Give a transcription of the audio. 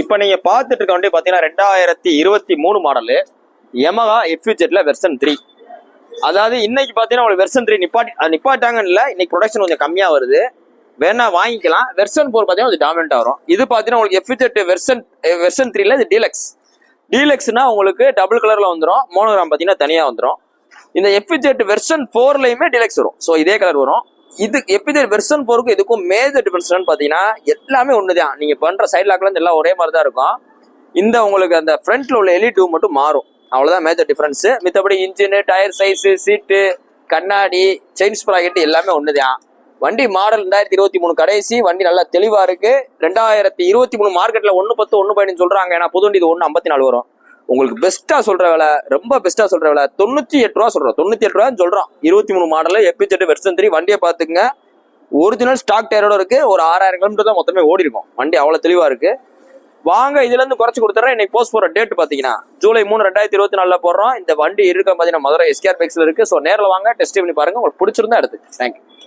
இப்போ நீங்க பார்த்துட்டு இருக்க வண்டி பாத்தீங்கன்னா 2023 மாடலு யமஹா எஃப்யூஜெட்ல வெர்சன் 3. அதாவது இன்னைக்கு பாத்தீங்கன்னா உங்களுக்கு வெர்சன் 3 நிப்பாட்டாங்கன்னு இல்லை, இன்னைக்கு ப்ரொடக்ஷன் கொஞ்சம் கம்மியா வருது, வேணா வாங்கிக்கலாம். வெர்சன் 4 பாத்தீங்கன்னா கொஞ்சம் டாமினண்டா வரும். இது பாத்தீங்கன்னா உங்களுக்கு எஃப்யூஜெட் வெர்சன் 3ல இது டீலக்ஸ்னா உங்களுக்கு டபுள் கலர்ல வந்துடும், மோனோகிராம் பாத்தீங்கன்னா தனியா வந்துடும். இந்த எஃப்யூஜெட் வெர்சன் 4லயுமே டீலக்ஸ் வரும். ஸோ இதே கலர் வரும். இது எஃப்யூஜெட் வெர்சன் 4க்கும் இதுக்கும் மேஜர் டிஃபரன்ஸ் என்னன்னு பாத்தீங்கன்னா எல்லாமே ஒண்ணுதான். நீங்க பண்ற சைட் லாக்ல இருந்து எல்லாம் ஒரே மாதிரி தான் இருக்கும். இந்த உங்களுக்கு அந்த ஃப்ரண்ட்ல உள்ள LED மட்டும் மாறும், அவ்வளவுதான் மேஜர் டிஃபரன்ஸ். மித்தபடி இன்ஜின், டயர் சைஸ், சீட்டு, கண்ணாடி, செயின் ஸ்ப்ராக்கெட் எல்லாமே ஒண்ணுதான். வண்டி மாடல் 2023 கடைசி. வண்டி நல்லா தெளிவா இருக்கு. 2023 மார்க்கெட்ல 1.10 1.15 சொல்றாங்க. ஏன்னா புது வண்டி இது 1.54 வரும். உங்களுக்கு பெஸ்டா சொல்ற விலை, ரொம்ப பெஸ்டா சொல்ற விலை 98 ரூபா சொல்றோம். 98 ரூபான்னு சொல்றோம். 23 மாடல் எஃப்யூஜெட் வெர்சன் 3 வண்டியை பாத்துக்குங்க. ஒரிஜினல் ஸ்டாக் டயரோட இருக்கு. ஒரு 6000 கிலோமீட்டர் தான் மொத்தமே ஓடி இருக்கும். வண்டி அவ்வளவு தெளிவா இருக்கு. வாங்க இதுல இருந்து குறைச்சு கொடுத்துறேன். இன்னைக்கு போஸ்ட் போற டேட் பாத்தீங்கன்னா ஜூலை 3 2024 போடுறோம். இந்த வண்டி இருக்க பாத்தீங்கன்னா மதுரை SKR பைக்ஸ்ல இருக்கு. ஸோ நேரில் வாங்க, டெஸ்ட் பண்ணி பாருங்க. உங்களுக்கு பிடிச்சிருந்தா எடுத்து. தேங்க்யூ.